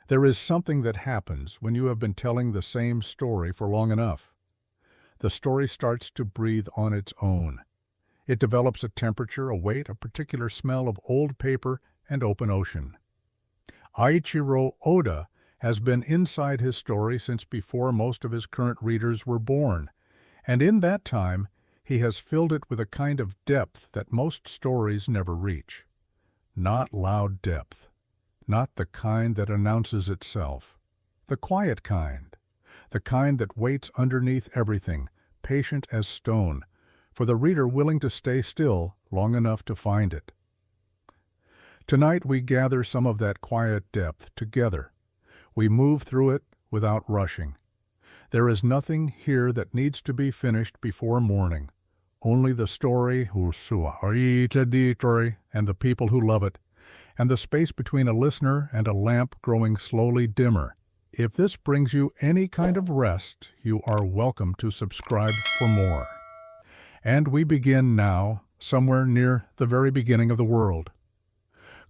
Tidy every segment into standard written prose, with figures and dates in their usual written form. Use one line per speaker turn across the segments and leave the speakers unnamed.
There is something that happens when you have been telling the same story for long enough. The story starts to breathe on its own. It develops a temperature, a weight, a particular smell of old paper and open ocean. Eiichiro Oda has been inside his story since before most of his current readers were born, and in that time he has filled it with a kind of depth that most stories never reach. Not loud depth, not the kind that announces itself, the quiet kind, the kind that waits underneath everything, patient as stone, for the reader willing to stay still long enough to find it. Tonight we gather some of that quiet depth together. We move through it without rushing. There is nothing here that needs to be finished before morning. Only the story and the people who love it, and the space between a listener and a lamp growing slowly dimmer. If this brings you any kind of rest, you are welcome to subscribe for more. And we begin now, somewhere near the very beginning of the world.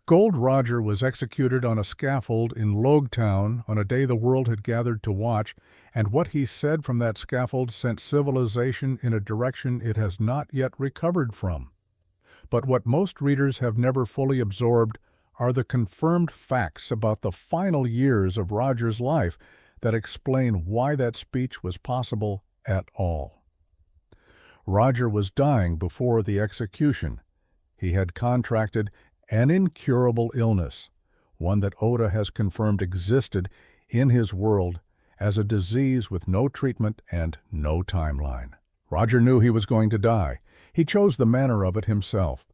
Gold Roger was executed on a scaffold in Logtown on a day the world had gathered to watch, and what he said from that scaffold sent civilization in a direction it has not yet recovered from. But what most readers have never fully absorbed are the confirmed facts about the final years of Roger's life that explain why that speech was possible at all. Roger was dying before the execution. He had contracted an incurable illness, one that Oda has confirmed existed in his world as a disease with no treatment and no timeline. Roger knew he was going to die. He chose the manner of it himself.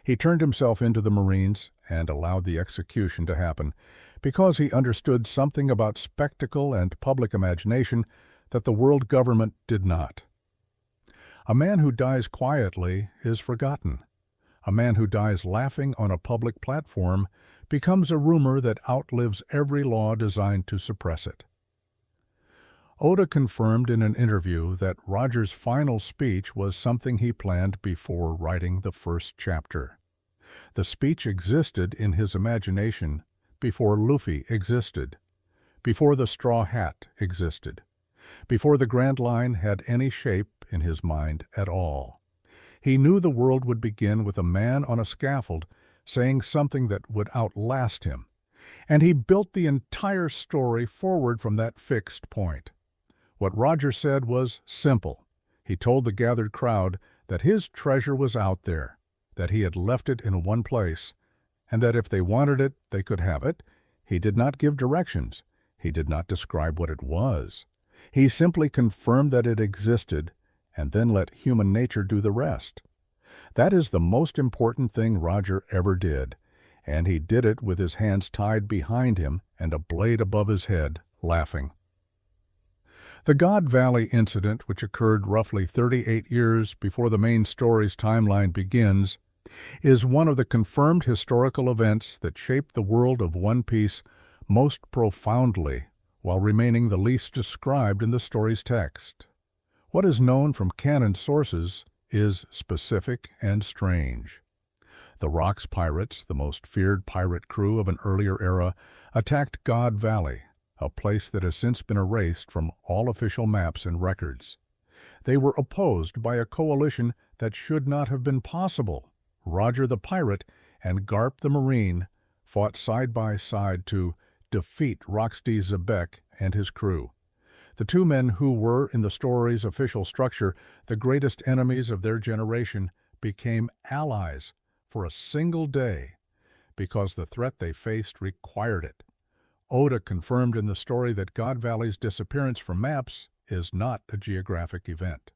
He turned himself into the Marines and allowed the execution to happen because he understood something about spectacle and public imagination that the world government did not. A man who dies quietly is forgotten. A man who dies laughing on a public platform becomes a rumor that outlives every law designed to suppress it. Oda confirmed in an interview that Roger's final speech was something he planned before writing the first chapter. The speech existed in his imagination before Luffy existed, before the straw hat existed, before the Grand Line had any shape in his mind at all. He knew the world would begin with a man on a scaffold saying something that would outlast him, and he built the entire story forward from that fixed point. What Roger said was simple. He told the gathered crowd that his treasure was out there, that he had left it in one place, and that if they wanted it, they could have it. He did not give directions. He did not describe what it was. He simply confirmed that it existed, and then let human nature do the rest. That is the most important thing Roger ever did, and he did it with his hands tied behind him and a blade above his head, laughing. The God Valley incident, which occurred roughly 38 years before the main story's timeline begins, is one of the confirmed historical events that shaped the world of One Piece most profoundly, while remaining the least described in the story's text. What is known from canon sources is specific and strange. The Rocks pirates, the most feared pirate crew of an earlier era, attacked God Valley, a place that has since been erased from all official maps and records. They were opposed by a coalition that should not have been possible. Roger the pirate and Garp the marine fought side by side to defeat Roxy Xebec and his crew. The two men who were, in the story's official structure, the greatest enemies of their generation, became allies for a single day because the threat they faced required it. Oda confirmed in the story that God Valley's disappearance from maps is not a geographic event.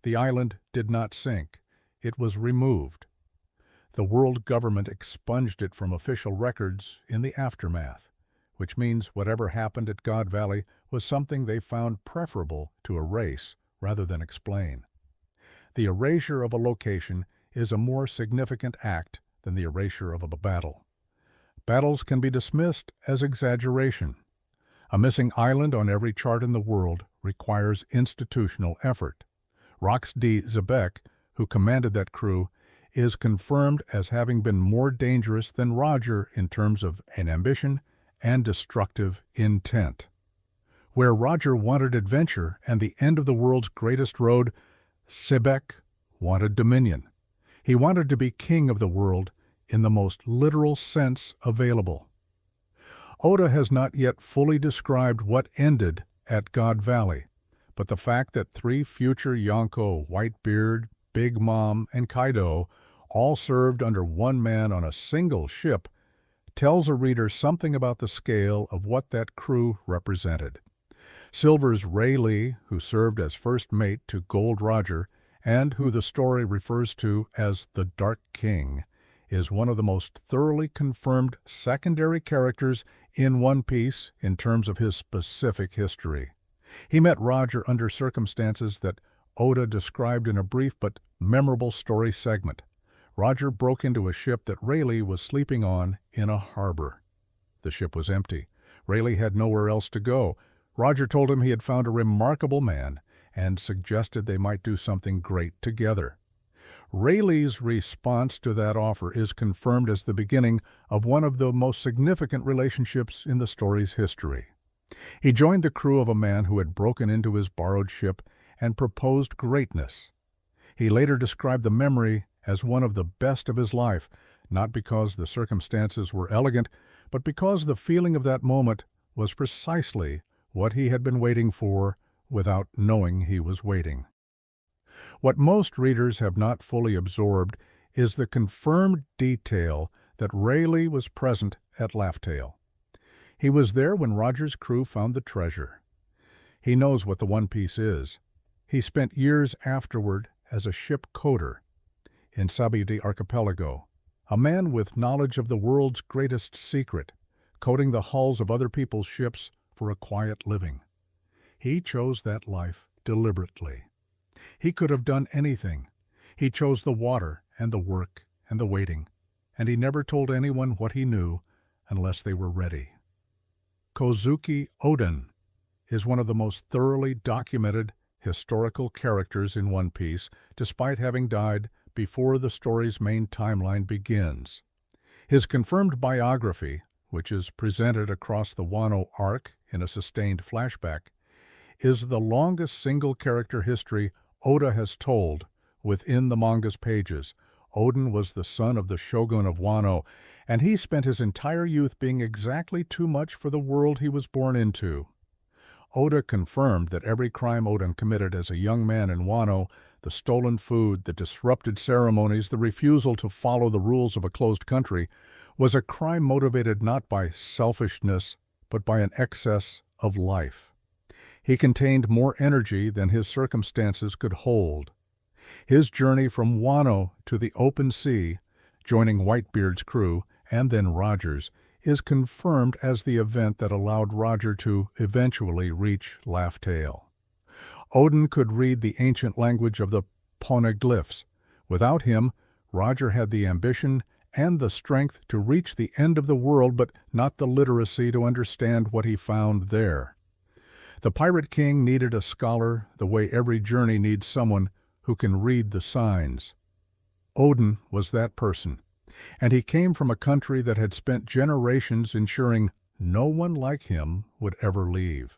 The island did not sink. It was removed. The world government expunged it from official records in the aftermath, which means whatever happened at God Valley was something they found preferable to erase rather than explain. The erasure of a location is a more significant act than the erasure of a battle. Battles can be dismissed as exaggeration. A missing island on every chart in the world requires institutional effort. Roxy Xebec, who commanded that crew, is confirmed as having been more dangerous than Roger in terms of an ambition and destructive intent. Where Roger wanted adventure and the end of the world's greatest road, Sebek wanted dominion. He wanted to be king of the world in the most literal sense available. Oda has not yet fully described what ended at God Valley, but the fact that 3 future Yonko, Whitebeard, Big Mom, and Kaido all served under one man on a single ship tells a reader something about the scale of what that crew represented. Silver's Rayleigh, who served as first mate to Gold Roger, and who the story refers to as the Dark King, is one of the most thoroughly confirmed secondary characters in One Piece in terms of his specific history. He met Roger under circumstances that Oda described in a brief but memorable story segment. Roger broke into a ship that Rayleigh was sleeping on in a harbor. The ship was empty. Rayleigh had nowhere else to go. Roger told him he had found a remarkable man and suggested they might do something great together. Rayleigh's response to that offer is confirmed as the beginning of one of the most significant relationships in the story's history. He joined the crew of a man who had broken into his borrowed ship and proposed greatness. He later described the memory as one of the best of his life, not because the circumstances were elegant, but because the feeling of that moment was precisely what he had been waiting for without knowing he was waiting. What most readers have not fully absorbed is the confirmed detail that Rayleigh was present at Laugh-Tale. He was there when Roger's crew found the treasure. He knows what the One Piece is. He spent years afterward as a ship coder in Sabaody Archipelago, a man with knowledge of the world's greatest secret, coding the hulls of other people's ships for a quiet living. He chose that life deliberately. He could have done anything. He chose the water and the work and the waiting, and he never told anyone what he knew unless they were ready. Kozuki Oden is one of the most thoroughly documented historical characters in One Piece, despite having died before the story's main timeline begins. His confirmed biography, which is presented across the Wano arc in a sustained flashback, is the longest single-character history Oda has told within the manga's pages. Oden was the son of the shogun of Wano, and he spent his entire youth being exactly too much for the world he was born into. Oda confirmed that every crime Oden committed as a young man in Wano, the stolen food, the disrupted ceremonies, the refusal to follow the rules of a closed country, was a crime motivated not by selfishness, but by an excess of life. He contained more energy than his circumstances could hold. His journey from Wano to the open sea, joining Whitebeard's crew and then Roger's, is confirmed as the event that allowed Roger to eventually reach Laugh-Tale. Oden could read the ancient language of the poneglyphs. Without him, Roger had the ambition and the strength to reach the end of the world, but not the literacy to understand what he found there. The Pirate King needed a scholar the way every journey needs someone who can read the signs. Oden was that person, and he came from a country that had spent generations ensuring no one like him would ever leave.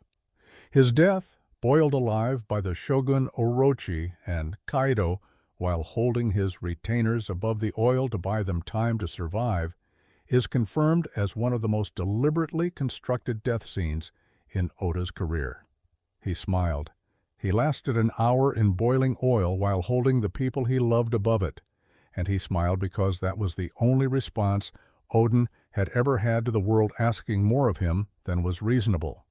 His death, boiled alive by the shogun Orochi and Kaido while holding his retainers above the oil to buy them time to survive, is confirmed as one of the most deliberately constructed death scenes in Oda's career. He smiled. He lasted an hour in boiling oil while holding the people he loved above it, and he smiled because that was the only response Oden had ever had to the world asking more of him than was reasonable.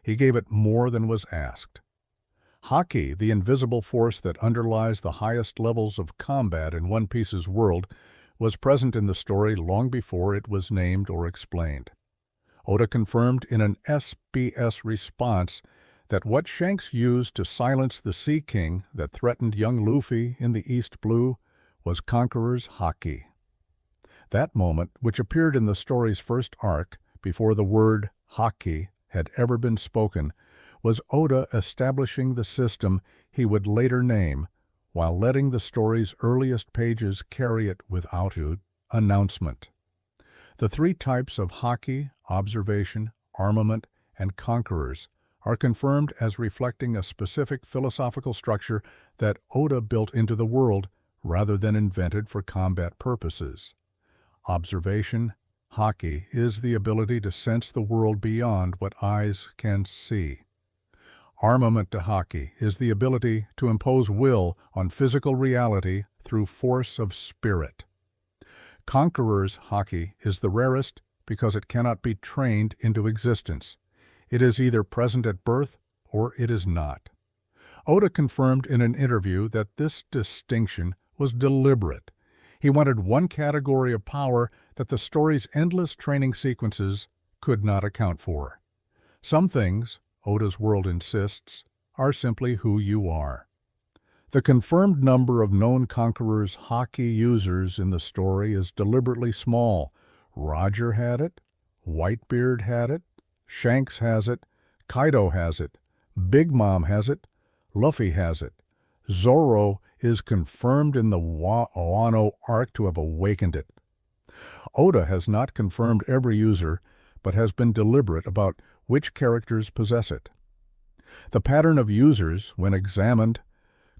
He gave it more than was asked. Haki, the invisible force that underlies the highest levels of combat in One Piece's world, was present in the story long before it was named or explained. Oda confirmed in an SBS response that what Shanks used to silence the Sea King that threatened young Luffy in the East Blue was Conqueror's Haki. That moment, which appeared in the story's first arc before the word Haki had ever been spoken, was Oda establishing the system he would later name, while letting the story's earliest pages carry it without announcement. The three types of haki, observation, armament, and conquerors are confirmed as reflecting a specific philosophical structure that Oda built into the world rather than invented for combat purposes. Observation, haki, is the ability to sense the world beyond what eyes can see. Armament to haki is the ability to impose will on physical reality through force of spirit. Conqueror's haki is the rarest because it cannot be trained into existence. It is either present at birth or it is not. Oda confirmed in an interview that this distinction was deliberate. He wanted one category of power that the story's endless training sequences could not account for. Some things, Oda's world insists, are simply who you are. The confirmed number of known conquerors' haki users in the story is deliberately small. Roger had it, Whitebeard had it, Shanks has it, Kaido has it, Big Mom has it, Luffy has it. Zoro is confirmed in the Wano arc to have awakened it. Oda has not confirmed every user, but has been deliberate about which characters possess it. The pattern of users, when examined,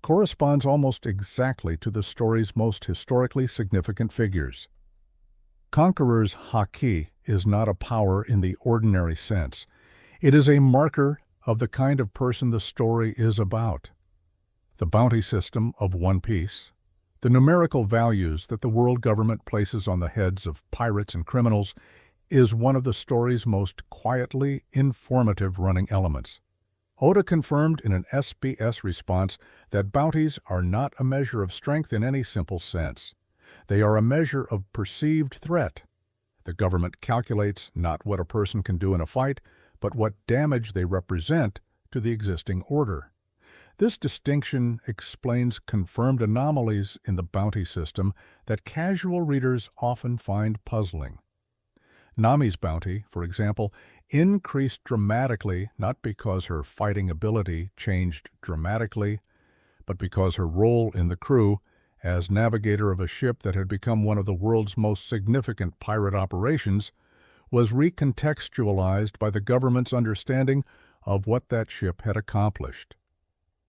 corresponds almost exactly to the story's most historically significant figures. Conqueror's haki is not a power in the ordinary sense. It is a marker of the kind of person the story is about. The bounty system of One Piece, the numerical values that the world government places on the heads of pirates and criminals, is one of the story's most quietly informative running elements. Oda confirmed in an SBS response that bounties are not a measure of strength in any simple sense. They are a measure of perceived threat. The government calculates not what a person can do in a fight, but what damage they represent to the existing order. This distinction explains confirmed anomalies in the bounty system that casual readers often find puzzling. Nami's bounty, for example, increased dramatically not because her fighting ability changed dramatically, but because her role in the crew, as navigator of a ship that had become one of the world's most significant pirate operations, was recontextualized by the government's understanding of what that ship had accomplished.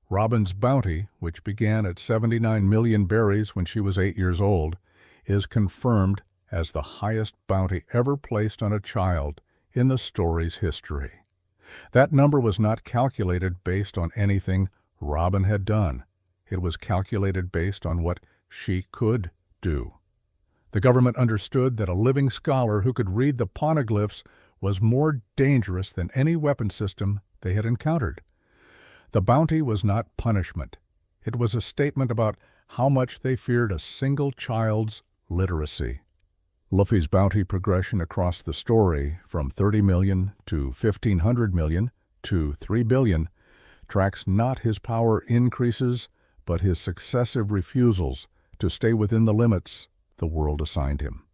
Robin's bounty, which began at 79 million berries when she was 8 years old, is confirmed as the highest bounty ever placed on a child in the story's history. That number was not calculated based on anything Robin had done. It was calculated based on what she could do. The government understood that a living scholar who could read the poneglyphs was more dangerous than any weapon system they had encountered. The bounty was not punishment. It was a statement about how much they feared a single child's literacy. Luffy's bounty progression across the story, from 30 million to 1,500 million to 3 billion, tracks not his power increases, but his successive refusals to stay within the limits the world assigned him.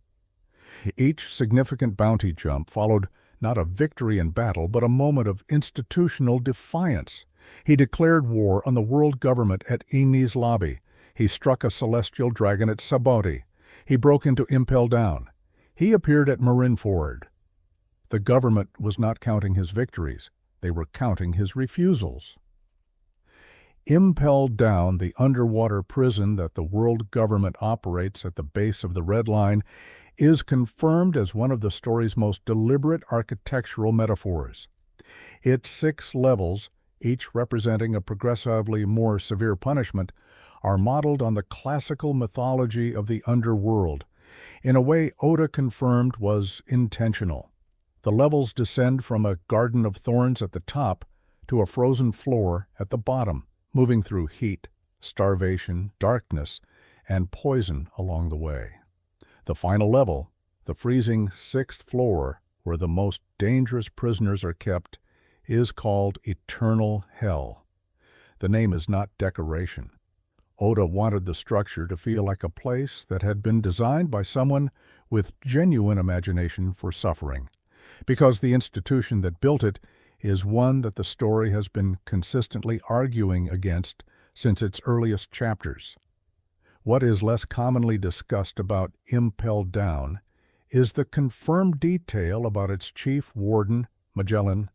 Each significant bounty jump followed not a victory in battle, but a moment of institutional defiance. He declared war on the world government at Eni's lobby. He struck a celestial dragon at Sabaody. He broke into Impel Down. He appeared at Marineford. The government was not counting his victories. They were counting his refusals. Impel Down, the underwater prison that the world government operates at the base of the Red Line, is confirmed as one of the story's most deliberate architectural metaphors. Its 6 levels, each representing a progressively more severe punishment, are modeled on the classical mythology of the underworld, in a way Oda confirmed was intentional. The levels descend from a garden of thorns at the top to a frozen floor at the bottom, moving through heat, starvation, darkness, and poison along the way. The final level, the freezing 6th floor, where the most dangerous prisoners are kept, is called Eternal Hell. The name is not decoration. Oda wanted the structure to feel like a place that had been designed by someone with genuine imagination for suffering, because the institution that built it is one that the story has been consistently arguing against since its earliest chapters. What is less commonly discussed about Impel Down is the confirmed detail about its chief warden, Magellan,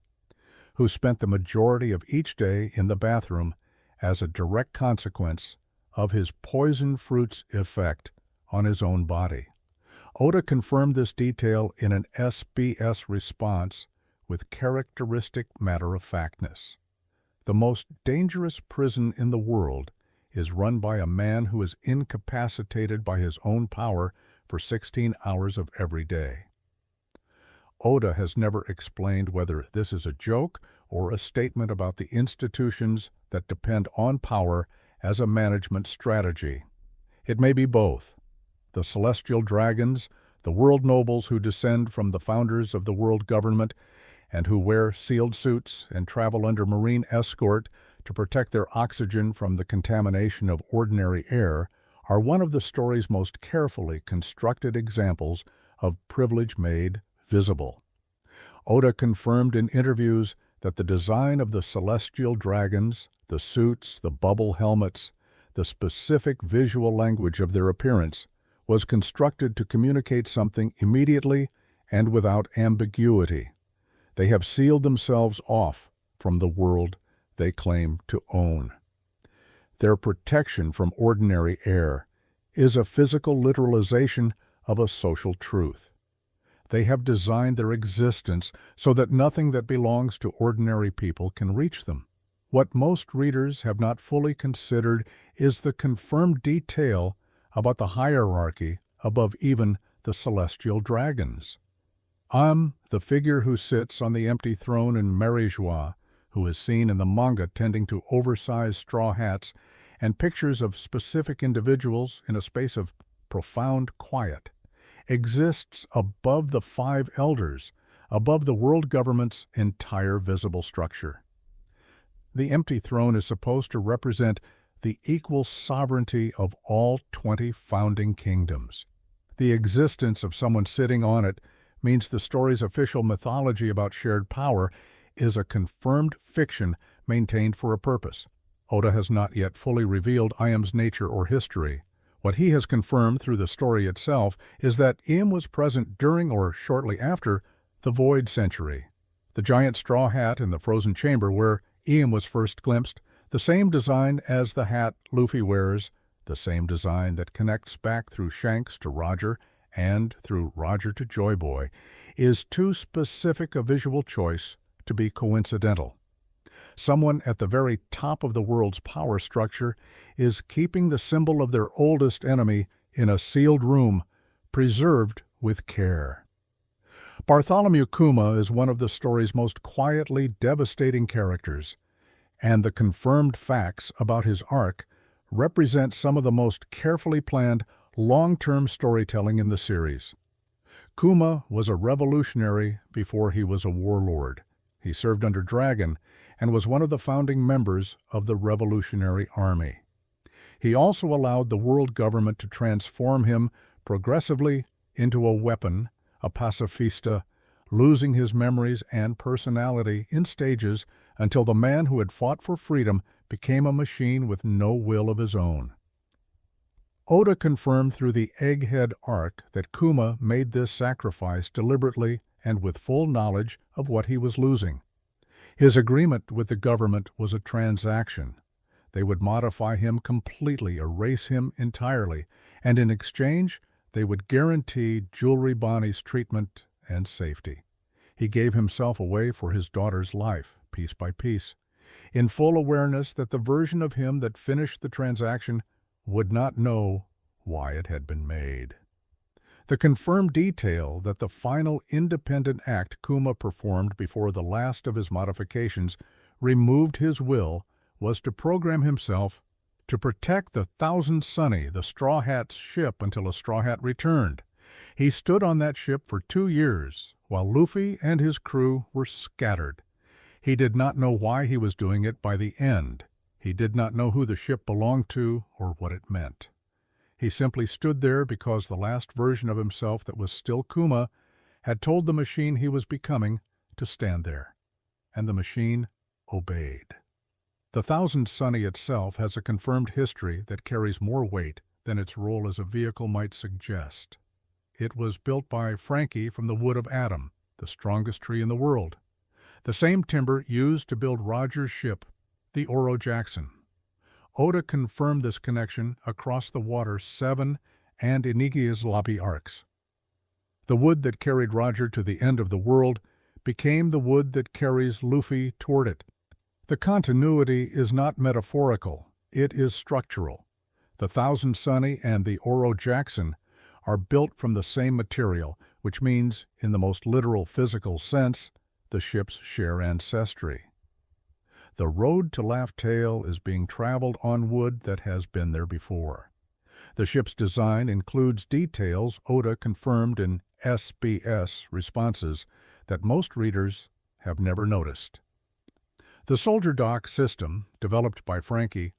who spent the majority of each day in the bathroom as a direct consequence of his poison fruit's effect on his own body. Oda confirmed this detail in an SBS response with characteristic matter-of-factness. The most dangerous prison in the world is run by a man who is incapacitated by his own power for 16 hours of every day. Oda has never explained whether this is a joke or a statement about the institutions that depend on power as a management strategy. It may be both. The celestial dragons, the world nobles who descend from the founders of the world government and who wear sealed suits and travel under marine escort to protect their oxygen from the contamination of ordinary air, are one of the story's most carefully constructed examples of privilege made visible. Oda confirmed in interviews that the design of the celestial dragons, the suits, the bubble helmets, the specific visual language of their appearance was constructed to communicate something immediately and without ambiguity. They have sealed themselves off from the world they claim to own. Their protection from ordinary air is a physical literalization of a social truth. They have designed their existence so that nothing that belongs to ordinary people can reach them. What most readers have not fully considered is the confirmed detail about the hierarchy above even the celestial dragons. The figure who sits on the empty throne in Marijois, who is seen in the manga tending to oversized straw hats and pictures of specific individuals in a space of profound quiet, exists above the 5 elders, above the world government's entire visible structure. The empty throne is supposed to represent the equal sovereignty of all 20 founding kingdoms. The existence of someone sitting on it means the story's official mythology about shared power is a confirmed fiction maintained for a purpose. Oda has not yet fully revealed Iam's nature or history. What he has confirmed through the story itself is that Iam was present during or shortly after the Void Century. The giant straw hat in the frozen chamber where Iam was first glimpsed, the same design as the hat Luffy wears, the same design that connects back through Shanks to Roger and through Roger to Joy Boy, is too specific a visual choice to be coincidental. Someone at the very top of the world's power structure is keeping the symbol of their oldest enemy in a sealed room, preserved with care. Bartholomew Kuma is one of the story's most quietly devastating characters, and the confirmed facts about his arc represent some of the most carefully planned long-term storytelling in the series. Kuma was a revolutionary before he was a warlord. He served under Dragon and was one of the founding members of the Revolutionary Army. He also allowed the world government to transform him progressively into a weapon, a pacifista, losing his memories and personality in stages until the man who had fought for freedom became a machine with no will of his own. Oda confirmed through the Egghead arc that Kuma made this sacrifice deliberately and with full knowledge of what he was losing. His agreement with the government was a transaction. They would modify him completely, erase him entirely, and in exchange, they would guarantee Jewelry Bonnie's treatment and safety. He gave himself away for his daughter's life, piece by piece, in full awareness that the version of him that finished the transaction would not know why it had been made. The confirmed detail that the final independent act Kuma performed before the last of his modifications removed his will was to program himself to protect the Thousand Sunny, the Straw Hat's ship, until a Straw Hat returned. He stood on that ship for 2 years, while Luffy and his crew were scattered. He did not know why he was doing it by the end. He did not know who the ship belonged to or what it meant. He simply stood there because the last version of himself that was still Kuma had told the machine he was becoming to stand there. And the machine obeyed. The Thousand Sunny itself has a confirmed history that carries more weight than its role as a vehicle might suggest. It was built by Frankie from the wood of Adam, the strongest tree in the world. The same timber used to build Roger's ship, the Oro Jackson. Oda confirmed this connection across the water's 7 and Enigia's lobby arcs. The wood that carried Roger to the end of the world became the wood that carries Luffy toward it. The continuity is not metaphorical, it is structural. The Thousand Sunny and the Oro Jackson are built from the same material, which means, in the most literal physical sense, the ships share ancestry. The road to Laugh Tale is being traveled on wood that has been there before. The ship's design includes details Oda confirmed in SBS responses that most readers have never noticed. The Soldier Dock system, developed by Frankie,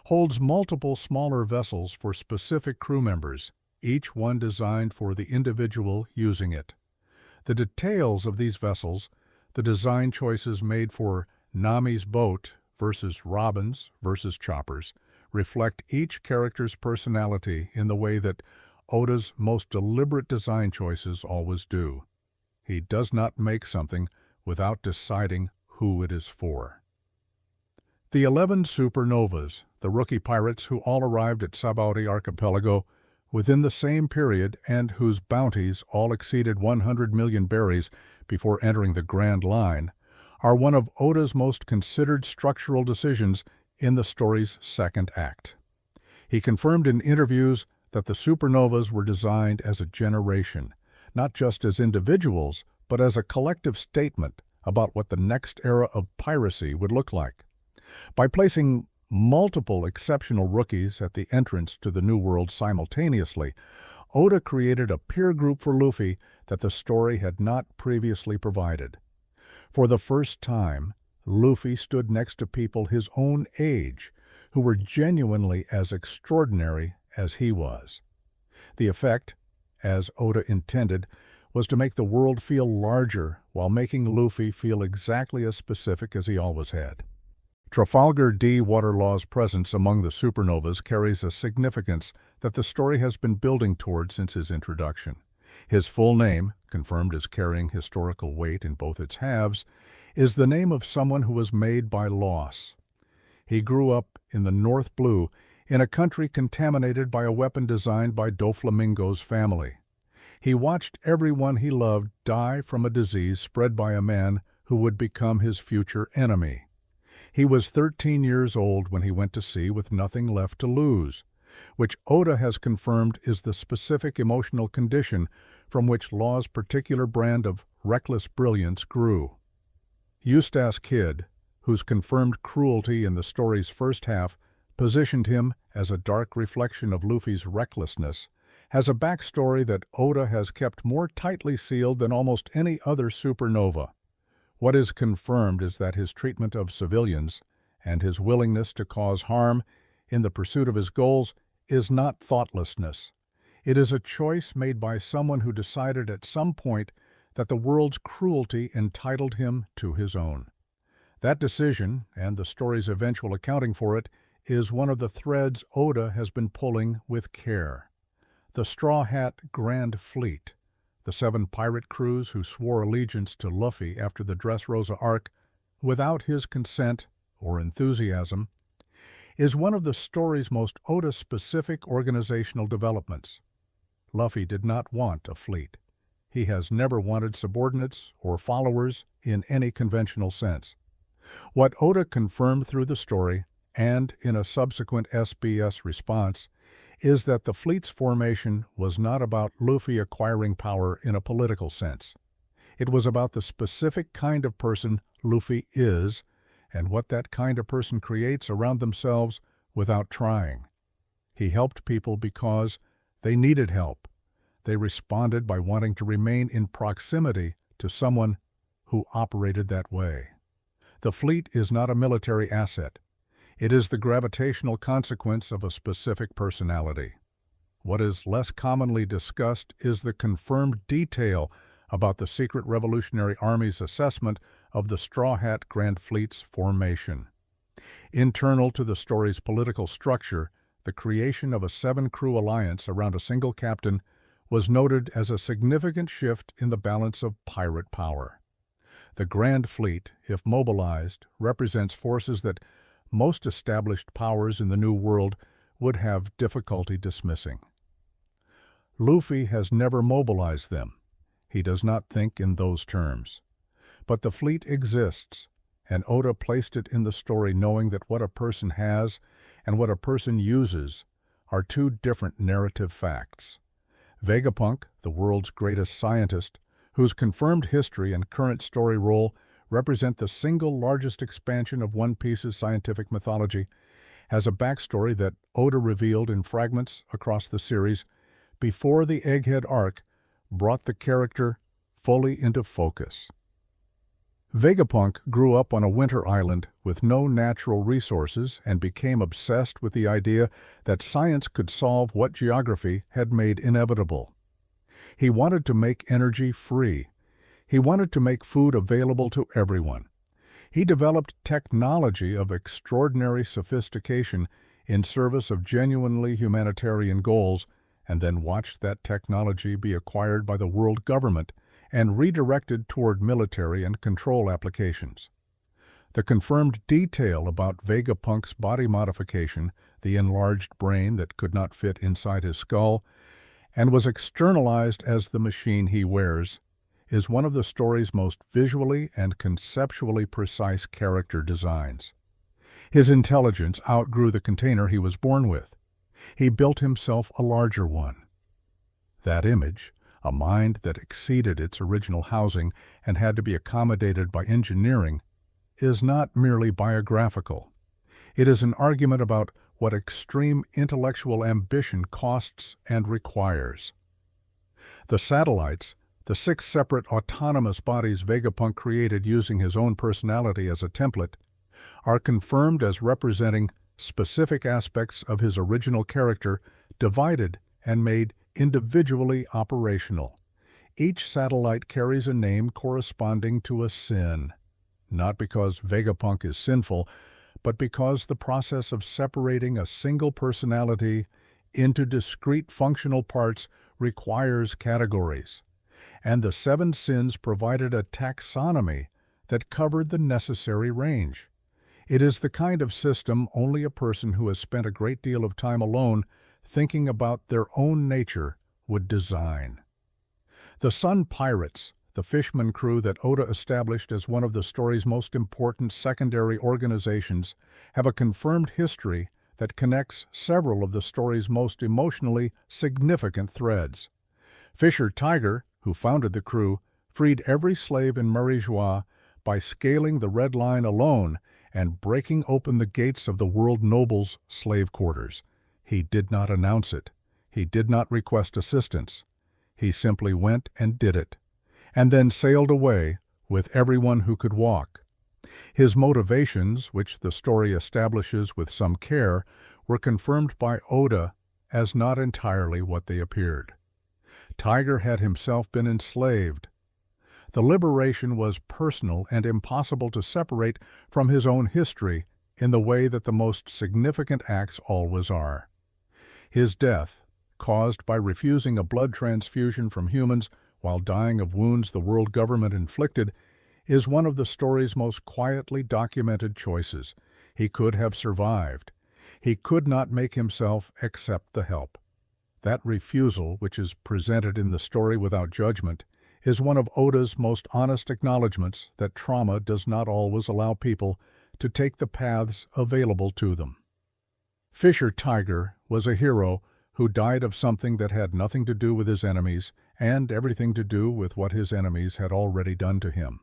holds multiple smaller vessels for specific crew members, each one designed for the individual using it. The details of these vessels, the design choices made for Nami's boat versus Robin's versus Chopper's, reflect each character's personality in the way that Oda's most deliberate design choices always do. He does not make something without deciding who it is for. The 11 supernovas, the rookie pirates who all arrived at Sabaody Archipelago within the same period and whose bounties all exceeded 100 million berries before entering the Grand Line, are one of Oda's most considered structural decisions in the story's second act. He confirmed in interviews that the supernovas were designed as a generation, not just as individuals, but as a collective statement about what the next era of piracy would look like. By placing multiple exceptional rookies at the entrance to the New World simultaneously, Oda created a peer group for Luffy that the story had not previously provided. For the first time, Luffy stood next to people his own age, who were genuinely as extraordinary as he was. The effect, as Oda intended, was to make the world feel larger while making Luffy feel exactly as specific as he always had. Trafalgar D. Waterlaw's presence among the supernovas carries a significance that the story has been building toward since his introduction. His full name, confirmed as carrying historical weight in both its halves, is the name of someone who was made by loss. He grew up in the North Blue, in a country contaminated by a weapon designed by Doflamingo's family. He watched everyone he loved die from a disease spread by a man who would become his future enemy. He was 13 years old when he went to sea with nothing left to lose, which Oda has confirmed is the specific emotional condition from which Law's particular brand of reckless brilliance grew. Eustace Kid, whose confirmed cruelty in the story's first half positioned him as a dark reflection of Luffy's recklessness, has a backstory that Oda has kept more tightly sealed than almost any other supernova. What is confirmed is that his treatment of civilians and his willingness to cause harm in the pursuit of his goals is not thoughtlessness. It is a choice made by someone who decided at some point that the world's cruelty entitled him to his own. That decision, and the story's eventual accounting for it, is one of the threads Oda has been pulling with care. The Straw Hat Grand Fleet, the 7 pirate crews who swore allegiance to Luffy after the Dressrosa arc without his consent or enthusiasm, is one of the story's most Oda-specific organizational developments. Luffy did not want a fleet. He has never wanted subordinates or followers in any conventional sense. What Oda confirmed through the story, and in a subsequent SBS response, is that the fleet's formation was not about Luffy acquiring power in a political sense. It was about the specific kind of person Luffy is, and what that kind of person creates around themselves without trying. He helped people because they needed help. They responded by wanting to remain in proximity to someone who operated that way. The fleet is not a military asset. It is the gravitational consequence of a specific personality. What is less commonly discussed is the confirmed detail about the secret Revolutionary Army's assessment of the Straw Hat Grand Fleet's formation. Internal to the story's political structure, the creation of a 7-crew alliance around a single captain was noted as a significant shift in the balance of pirate power. The Grand Fleet, if mobilized, represents forces that most established powers in the New World would have difficulty dismissing. Luffy has never mobilized them. He does not think in those terms. But the fleet exists, and Oda placed it in the story knowing that what a person has and what a person uses are two different narrative facts. Vegapunk, the world's greatest scientist, whose confirmed history and current story role represent the single largest expansion of One Piece's scientific mythology, has a backstory that Oda revealed in fragments across the series before the Egghead arc brought the character fully into focus. Vegapunk grew up on a winter island with no natural resources and became obsessed with the idea that science could solve what geography had made inevitable. He wanted to make energy free. He wanted to make food available to everyone. He developed technology of extraordinary sophistication in service of genuinely humanitarian goals, and then watched that technology be acquired by the world government and redirected toward military and control applications. The confirmed detail about Vegapunk's body modification, the enlarged brain that could not fit inside his skull, and was externalized as the machine he wears, is one of the story's most visually and conceptually precise character designs. His intelligence outgrew the container he was born with. He built himself a larger one. That image, a mind that exceeded its original housing and had to be accommodated by engineering, is not merely biographical. It is an argument about what extreme intellectual ambition costs and requires. The satellites, the 6 separate autonomous bodies Vegapunk created using his own personality as a template, are confirmed as representing specific aspects of his original character divided and made individually operational. Each satellite carries a name corresponding to a sin, not because Vegapunk is sinful, but because the process of separating a single personality into discrete functional parts requires categories, and the 7 sins provided a taxonomy that covered the necessary range. It is the kind of system only a person who has spent a great deal of time alone thinking about their own nature would design. The Sun Pirates, the fisherman crew that Oda established as one of the story's most important secondary organizations, have a confirmed history that connects several of the story's most emotionally significant threads. Fisher Tiger, who founded the crew, freed every slave in Marijois by scaling the Red Line alone and breaking open the gates of the world noble's slave quarters. He did not announce it. He did not request assistance. He simply went and did it, and then sailed away with everyone who could walk. His motivations, which the story establishes with some care, were confirmed by Oda as not entirely what they appeared. Tiger had himself been enslaved. The liberation was personal and impossible to separate from his own history in the way that the most significant acts always are. His death, caused by refusing a blood transfusion from humans while dying of wounds the world government inflicted, is one of the story's most quietly documented choices. He could have survived. He could not make himself accept the help. That refusal, which is presented in the story without judgment, is one of Oda's most honest acknowledgments that trauma does not always allow people to take the paths available to them. Fisher Tiger was a hero who died of something that had nothing to do with his enemies and everything to do with what his enemies had already done to him.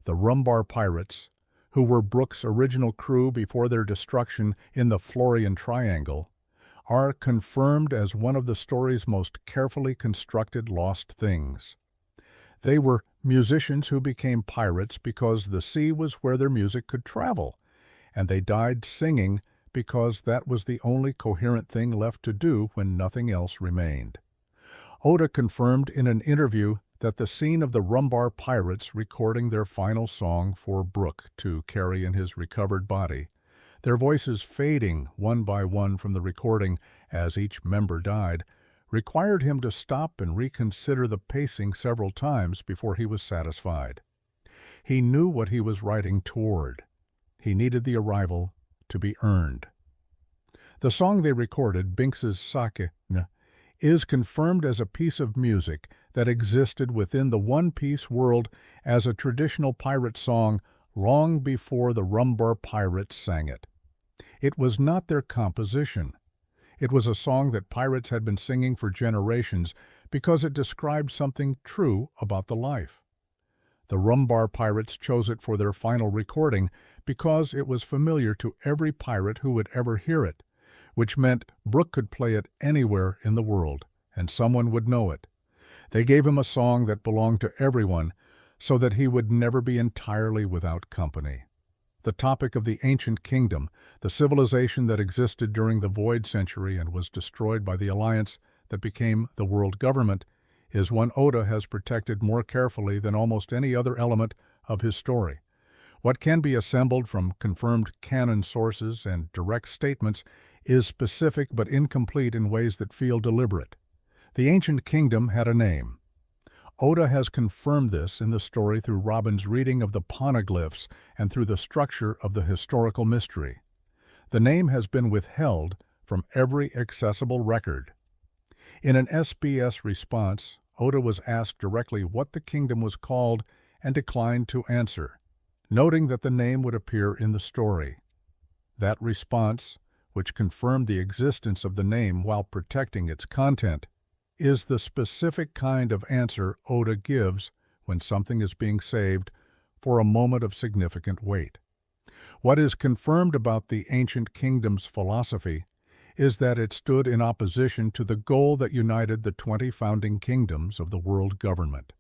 The Rumbar Pirates, who were Brook's original crew before their destruction in the Florian Triangle, are confirmed as one of the story's most carefully constructed lost things. They were musicians who became pirates because the sea was where their music could travel, and they died singing because that was the only coherent thing left to do when nothing else remained. Oda confirmed in an interview that the scene of the Rumbar Pirates recording their final song for Brook to carry in his recovered body, their voices fading one by one from the recording as each member died, required him to stop and reconsider the pacing several times before he was satisfied. He knew what he was writing toward. He needed the arrival to be earned. The song they recorded, Binks's Sake, is confirmed as a piece of music that existed within the One Piece world as a traditional pirate song long before the Rumbar pirates sang it. It was not their composition. It was a song that pirates had been singing for generations because it described something true about the life. The Rumbar pirates chose it for their final recording because it was familiar to every pirate who would ever hear it, which meant Brook could play it anywhere in the world, and someone would know it. They gave him a song that belonged to everyone, so that he would never be entirely without company. The topic of the ancient kingdom, the civilization that existed during the Void Century and was destroyed by the alliance that became the world government, is one Oda has protected more carefully than almost any other element of his story. What can be assembled from confirmed canon sources and direct statements is specific but incomplete in ways that feel deliberate. The ancient kingdom had a name. Oda has confirmed this in the story through Robin's reading of the poneglyphs and through the structure of the historical mystery. The name has been withheld from every accessible record. In an SBS response, Oda was asked directly what the kingdom was called and declined to answer, noting that the name would appear in the story. That response, which confirmed the existence of the name while protecting its content, is the specific kind of answer Oda gives when something is being saved for a moment of significant weight. What is confirmed about the ancient kingdom's philosophy is that it stood in opposition to the goal that united the 20 founding kingdoms of the world government.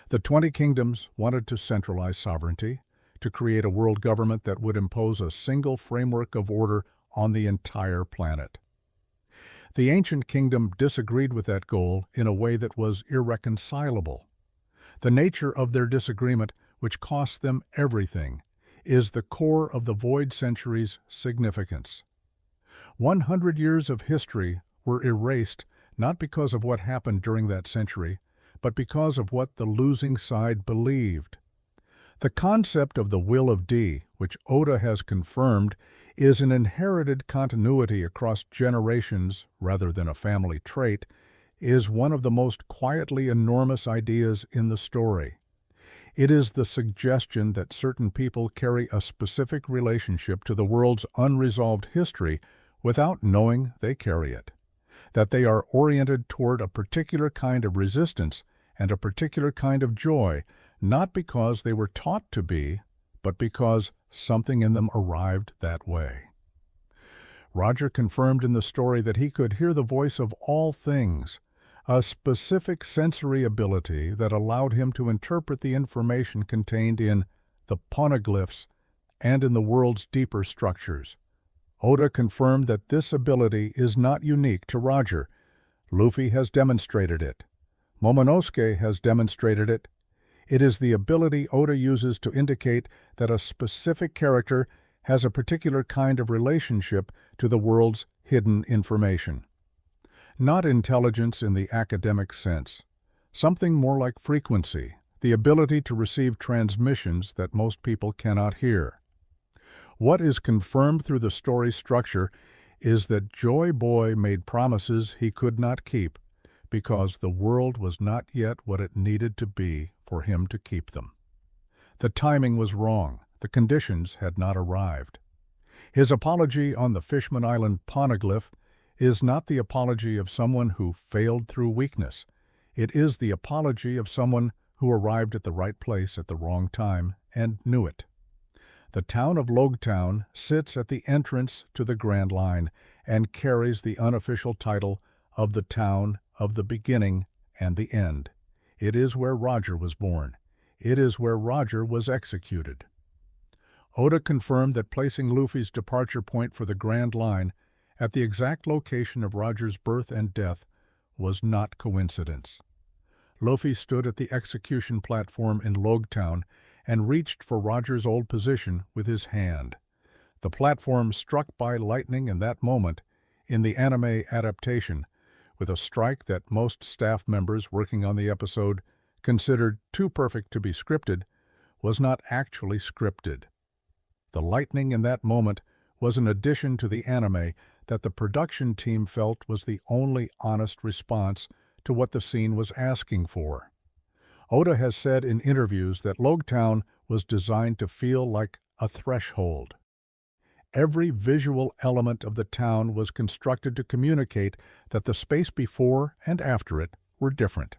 The 20 kingdoms wanted to centralize sovereignty, to create a world government that would impose a single framework of order on the entire planet. The ancient kingdom disagreed with that goal in a way that was irreconcilable. The nature of their disagreement, which cost them everything, is the core of the Void Century's significance. 100 years of history were erased not because of what happened during that century, but because of what the losing side believed. The concept of the Will of D, which Oda has confirmed, is an inherited continuity across generations rather than a family trait, is one of the most quietly enormous ideas in the story. It is the suggestion that certain people carry a specific relationship to the world's unresolved history without knowing they carry it, that they are oriented toward a particular kind of resistance and a particular kind of joy, not because they were taught to be, but because something in them arrived that way. Roger confirmed in the story that he could hear the voice of all things, a specific sensory ability that allowed him to interpret the information contained in the poneglyphs and in the world's deeper structures. Oda confirmed that this ability is not unique to Roger. Luffy has demonstrated it. Momonosuke has demonstrated it. It is the ability Oda uses to indicate that a specific character has a particular kind of relationship to the world's hidden information. Not intelligence in the academic sense, something more like frequency, the ability to receive transmissions that most people cannot hear. What is confirmed through the story structure is that Joy Boy made promises he could not keep because the world was not yet what it needed to be for him to keep them. The timing was wrong. The conditions had not arrived. His apology on the Fishman Island poneglyph is not the apology of someone who failed through weakness. It is the apology of someone who arrived at the right place at the wrong time and knew it. The town of Logtown sits at the entrance to the Grand Line and carries the unofficial title of the town of the beginning and the end. It is where Roger was born. It is where Roger was executed. Oda confirmed that placing Luffy's departure point for the Grand Line at the exact location of Roger's birth and death was not coincidence. Luffy stood at the execution platform in Logtown and reached for Roger's old position with his hand. The platform struck by lightning in that moment, in the anime adaptation, with a strike that most staff members working on the episode considered too perfect to be scripted, was not actually scripted. The lightning in that moment was an addition to the anime that the production team felt was the only honest response to what the scene was asking for. Oda has said in interviews that Logtown was designed to feel like a threshold. Every visual element of the town was constructed to communicate that the space before and after it were different.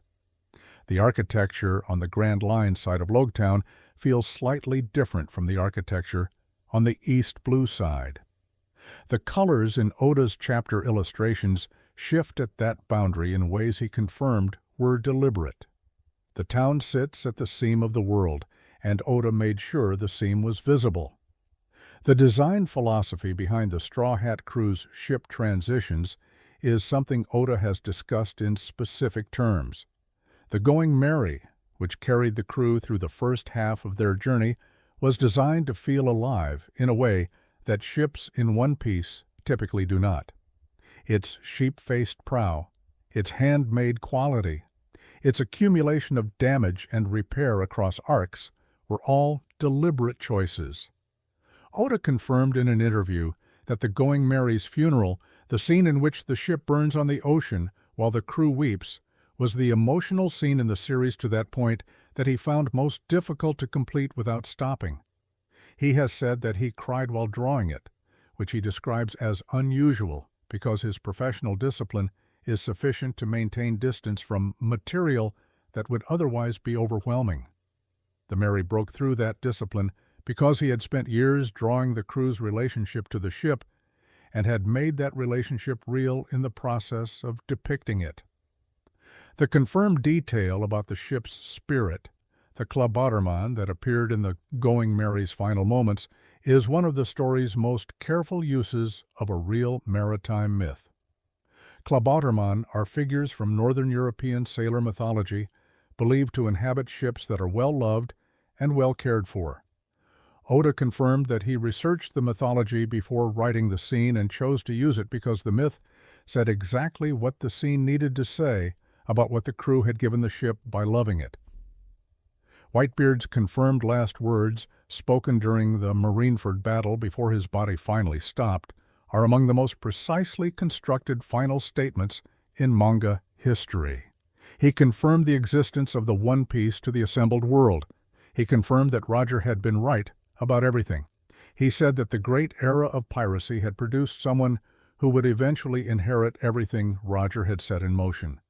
The architecture on the Grand Line side of Logtown feels slightly different from the architecture on the East Blue side. The colors in Oda's chapter illustrations shift at that boundary in ways he confirmed were deliberate. The town sits at the seam of the world, and Oda made sure the seam was visible. The design philosophy behind the Straw Hat Crew's ship transitions is something Oda has discussed in specific terms. The Going Merry, which carried the crew through the first half of their journey, was designed to feel alive in a way that ships in One Piece typically do not. Its sheep-faced prow, its handmade quality, its accumulation of damage and repair across arcs were all deliberate choices. Oda confirmed in an interview that the Going Merry's funeral, the scene in which the ship burns on the ocean while the crew weeps, was the emotional scene in the series to that point that he found most difficult to complete without stopping. He has said that he cried while drawing it, which he describes as unusual because his professional discipline is sufficient to maintain distance from material that would otherwise be overwhelming. The Merry broke through that discipline because he had spent years drawing the crew's relationship to the ship and had made that relationship real in the process of depicting it. The confirmed detail about the ship's spirit, the Klabotermann that appeared in the Going Merry's final moments, is one of the story's most careful uses of a real maritime myth. Klabotermann are figures from Northern European sailor mythology, believed to inhabit ships that are well loved and well cared for. Oda confirmed that he researched the mythology before writing the scene and chose to use it because the myth said exactly what the scene needed to say about what the crew had given the ship by loving it. Whitebeard's confirmed last words, spoken during the Marineford battle before his body finally stopped, are among the most precisely constructed final statements in manga history. He confirmed the existence of the One Piece to the assembled world. He confirmed that Roger had been right about everything. He said that the great era of piracy had produced someone who would eventually inherit everything Roger had set in motion.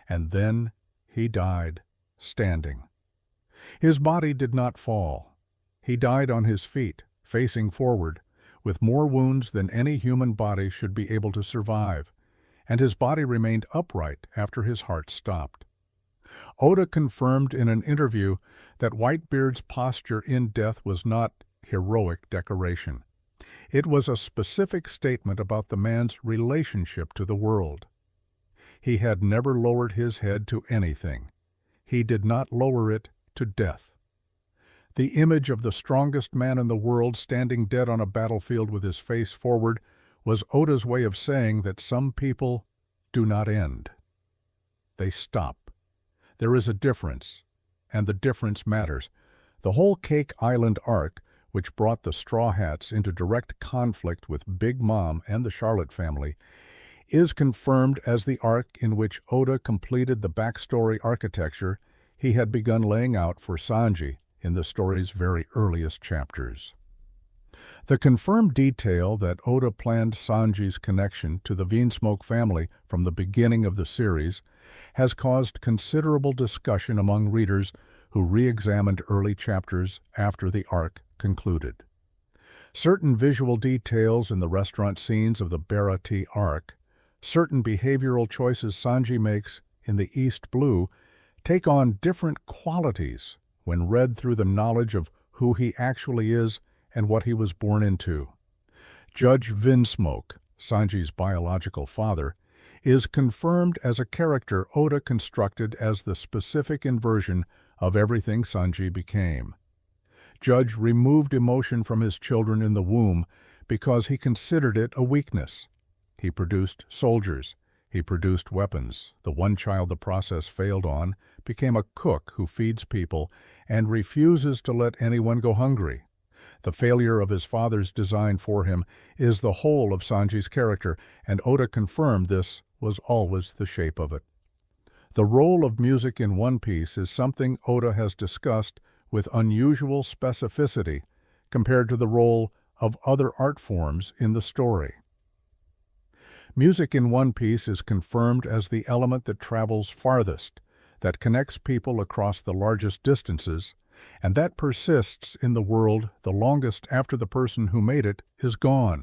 And then he died, standing. His body did not fall. He died on his feet, facing forward, with more wounds than any human body should be able to survive, and his body remained upright after his heart stopped. Oda confirmed in an interview that Whitebeard's posture in death was not heroic decoration. It was a specific statement about the man's relationship to the world. He had never lowered his head to anything. He did not lower it to death. The image of the strongest man in the world standing dead on a battlefield with his face forward was Oda's way of saying that some people do not end. They stop. There is a difference, and the difference matters. The whole Cake Island arc, which brought the Straw Hats into direct conflict with Big Mom and the Charlotte family, is confirmed as the arc in which Oda completed the backstory architecture he had begun laying out for Sanji in the story's very earliest chapters. The confirmed detail that Oda planned Sanji's connection to the Vinsmoke family from the beginning of the series has caused considerable discussion among readers who re-examined early chapters after the arc concluded. Certain visual details in the restaurant scenes of the Barati arc, certain behavioral choices Sanji makes in the East Blue take on different qualities when read through the knowledge of who he actually is and what he was born into. Judge Vinsmoke, Sanji's biological father, is confirmed as a character Oda constructed as the specific inversion of everything Sanji became. Judge removed emotion from his children in the womb because he considered it a weakness. He produced soldiers. He produced weapons. The one child the process failed on became a cook who feeds people and refuses to let anyone go hungry. The failure of his father's design for him is the whole of Sanji's character, and Oda confirmed this was always the shape of it. The role of music in One Piece is something Oda has discussed with unusual specificity compared to the role of other art forms in the story. Music in One Piece is confirmed as the element that travels farthest, that connects people across the largest distances, and that persists in the world the longest after the person who made it is gone.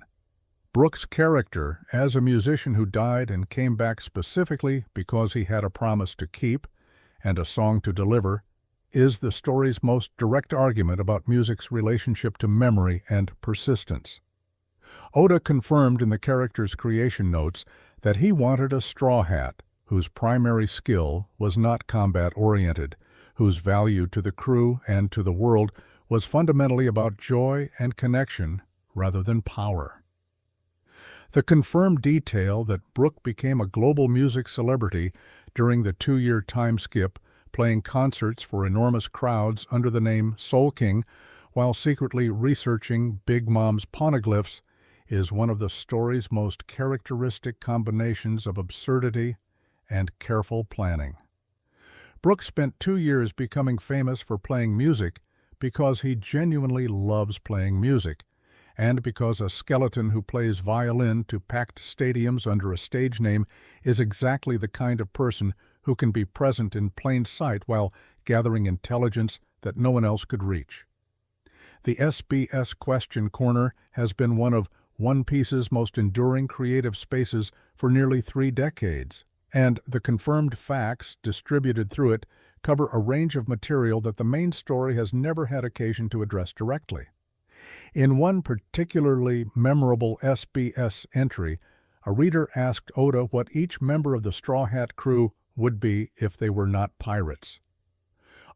Brook's character, as a musician who died and came back specifically because he had a promise to keep and a song to deliver, is the story's most direct argument about music's relationship to memory and persistence. Oda confirmed in the character's creation notes that he wanted a Straw Hat whose primary skill was not combat-oriented, whose value to the crew and to the world was fundamentally about joy and connection rather than power. The confirmed detail that Brook became a global music celebrity during the 2-year time skip, playing concerts for enormous crowds under the name Soul King while secretly researching Big Mom's poneglyphs, is one of the story's most characteristic combinations of absurdity and careful planning. Brook spent 2 years becoming famous for playing music because he genuinely loves playing music, and because a skeleton who plays violin to packed stadiums under a stage name is exactly the kind of person who can be present in plain sight while gathering intelligence that no one else could reach. The SBS Question Corner has been one of One Piece's most enduring creative spaces for nearly 3 decades, and the confirmed facts distributed through it cover a range of material that the main story has never had occasion to address directly. In one particularly memorable SBS entry, a reader asked Oda what each member of the Straw Hat crew would be if they were not pirates.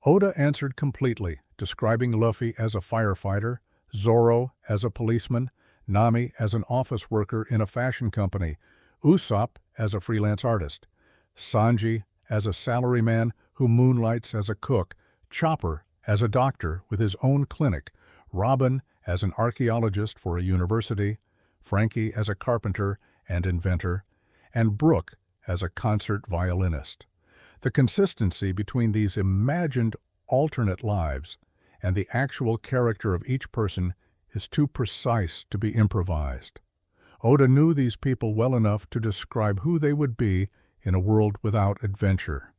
Oda answered completely, describing Luffy as a firefighter, Zoro as a policeman, Nami as an office worker in a fashion company, Usopp as a freelance artist, Sanji as a salaryman who moonlights as a cook, Chopper as a doctor with his own clinic, Robin as an archaeologist for a university, Frankie as a carpenter and inventor, and Brook as a concert violinist. The consistency between these imagined alternate lives and the actual character of each person is too precise to be improvised. Oda knew these people well enough to describe who they would be in a world without adventure.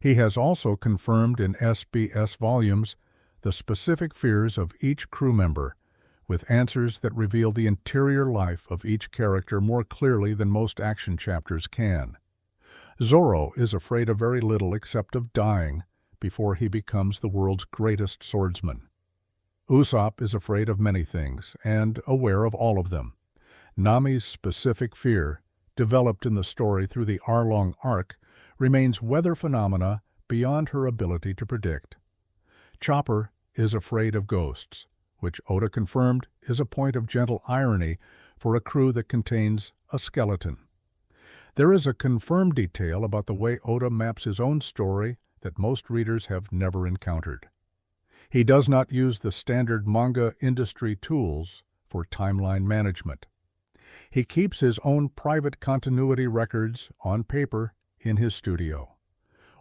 He has also confirmed in SBS volumes the specific fears of each crew member, with answers that reveal the interior life of each character more clearly than most action chapters can. Zoro is afraid of very little except of dying before he becomes the world's greatest swordsman. Usopp is afraid of many things and aware of all of them. Nami's specific fear, developed in the story through the Arlong arc, remains weather phenomena beyond her ability to predict. Chopper is afraid of ghosts, which Oda confirmed is a point of gentle irony for a crew that contains a skeleton. There is a confirmed detail about the way Oda maps his own story that most readers have never encountered. He does not use the standard manga industry tools for timeline management. He keeps his own private continuity records on paper in his studio,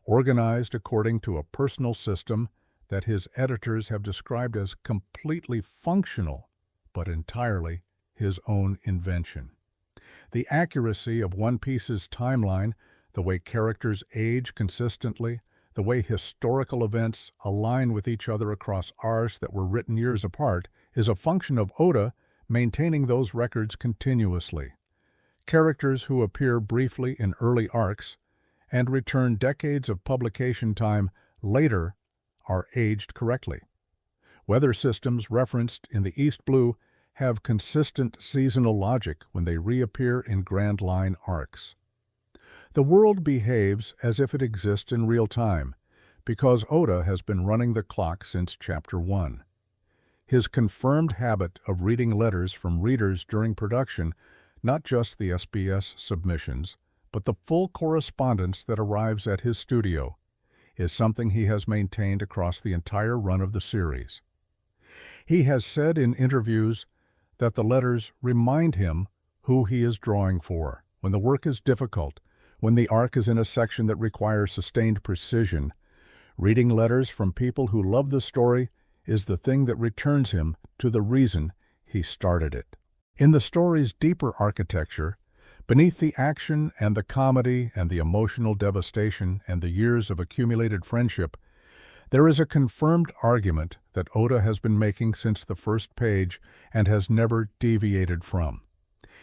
organized according to a personal system that his editors have described as completely functional, but entirely his own invention. The accuracy of One Piece's timeline, the way characters age consistently, the way historical events align with each other across arcs that were written years apart, is a function of Oda maintaining those records continuously. Characters who appear briefly in early arcs and return decades of publication time later are aged correctly. Weather systems referenced in the East Blue have consistent seasonal logic when they reappear in Grand Line arcs. The world behaves as if it exists in real time, because Oda has been running the clock since Chapter 1. His confirmed habit of reading letters from readers during production, not just the SBS submissions, but the full correspondence that arrives at his studio is something he has maintained across the entire run of the series. He has said in interviews that the letters remind him who he is drawing for. When the work is difficult, when the arc is in a section that requires sustained precision, reading letters from people who love the story is the thing that returns him to the reason he started it. In the story's deeper architecture, beneath the action and the comedy and the emotional devastation and the years of accumulated friendship, there is a confirmed argument that Oda has been making since the first page and has never deviated from.